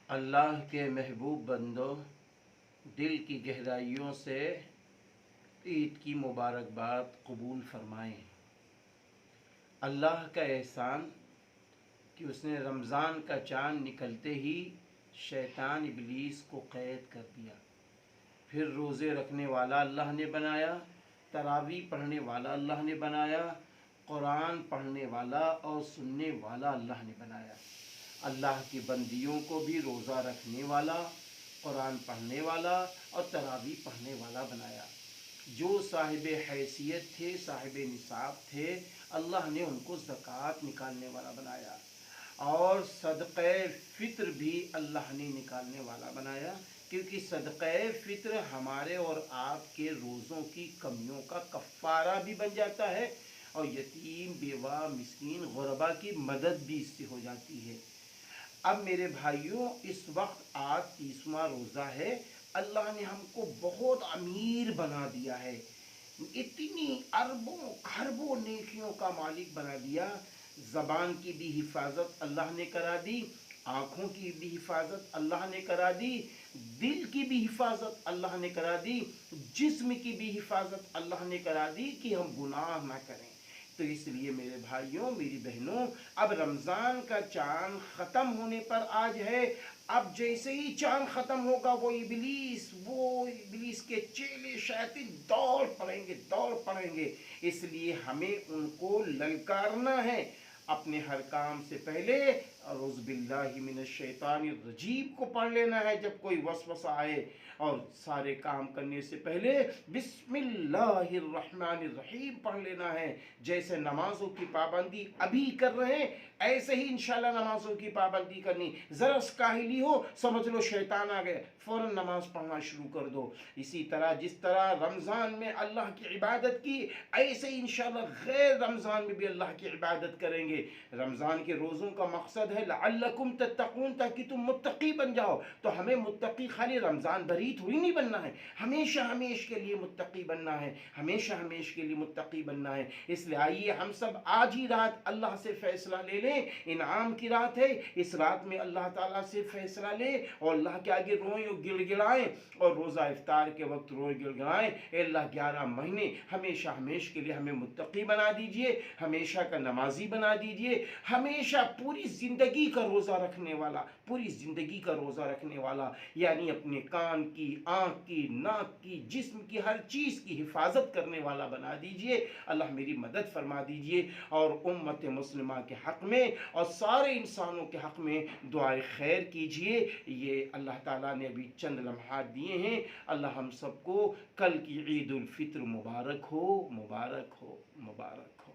اللہ کے محبوب بندو، دل کی گہرائیوں سے عید کی مبارکباد قبول فرمائیں۔ اللہ کا احسان کہ اس نے رمضان کا چاند نکلتے ہی شیطان ابلیس کو قید کر دیا، پھر روزے رکھنے والا اللہ نے بنایا، تراویح پڑھنے والا اللہ نے بنایا، قرآن پڑھنے والا اور سننے والا اللہ نے بنایا۔ اللہ کی بندیوں کو بھی روزہ رکھنے والا، قرآن پڑھنے والا اور تراویح پڑھنے والا بنایا۔ جو صاحب حیثیت تھے، صاحب نصاب تھے، اللہ نے ان کو زکوٰۃ نکالنے والا بنایا، اور صدقہ فطر بھی اللہ نے نکالنے والا بنایا، کیونکہ صدقہ فطر ہمارے اور آپ کے روزوں کی کمیوں کا کفارہ بھی بن جاتا ہے، اور یتیم، بیوہ، مسکین، غربا کی مدد بھی اس سے ہو جاتی ہے۔ اب میرے بھائیوں، اس وقت آج 30واں روزہ ہے۔ اللہ نے ہم کو بہت امیر بنا دیا ہے، اتنی اربوں خربوں نیکیوں کا مالک بنا دیا۔ زبان کی بھی حفاظت اللہ نے کرا دی، آنکھوں کی بھی حفاظت اللہ نے کرا دی، دل کی بھی حفاظت اللہ نے کرا دی، جسم کی بھی حفاظت اللہ نے کرا دی کہ ہم گناہ نہ کریں۔ تو اس لیے میرے بھائیوں، میری بہنوں، اب رمضان کا چاند ختم ہونے پر آج ہے۔ اب جیسے ہی چاند ختم ہوگا وہ ابلیس کے چیلے شیاطین دوڑ پڑیں گے۔ اس لیے ہمیں ان کو للکارنا ہے۔ اپنے ہر کام سے پہلے اعوذ باللہ من الشیطان الرجیم کو پڑھ لینا ہے جب کوئی وسوسہ آئے، اور سارے کام کرنے سے پہلے بسم اللہ الرحمن الرحیم پڑھ لینا ہے۔ جیسے نمازوں کی پابندی ابھی کر رہے ہیں، ایسے ہی انشاءاللہ نمازوں کی پابندی کرنی۔ ذرا کاہلی ہو، سمجھ لو شیطان آ گئے، فوراً نماز پڑھنا شروع کر دو۔ اسی طرح جس طرح رمضان میں اللہ کی عبادت کی، ایسے ہی انشاءاللہ غیر رمضان میں بھی اللہ کی عبادت کریں گے۔ رمضان کے روزوں کا مقصد ہے لعلکم تتقون، تاکہ تم متقی بن جاؤ۔ تو ہمیں متقی خالی رمضان بھری تھوڑی نہیں بننا ہے، ہمیشہ کے لیے متقی بننا ہے، ہمیشہ کے لیے متقی بننا ہے۔ اس لیے آئیے ہم سب آج ہی رات اللہ سے فیصلہ لے لیں۔ انعام کی رات ہے، اس رات میں اللہ تعالیٰ سے فیصلہ لیں اور اللہ کے آگے روئیں اور گڑ گڑائیں، اور روزہ افطار کے وقت روئیں گڑ گڑائیں، اے اللہ 11 مہینے ہمیشہ کے لیے ہمیں متقی بنا دیجئے، ہمیشہ کا نمازی بنا دیجئے، ہمیشہ پوری زندگی کا روزہ رکھنے والا، پوری زندگی کا روزہ رکھنے والا، یعنی اپنے کان کی، آنکھ کی، ناک کی، جسم کی، ہر چیز کی حفاظت کرنے والا بنا دیجئے۔ اللہ میری مدد فرما دیجئے، اور امت مسلمہ کے حق میں اور سارے انسانوں کے حق میں دعائے خیر کیجئے۔ یہ اللہ تعالیٰ نے ابھی چند لمحات دیے ہیں۔ اللہ ہم سب کو کل کی عید الفطر مبارک ہو، مبارک ہو، مبارک ہو۔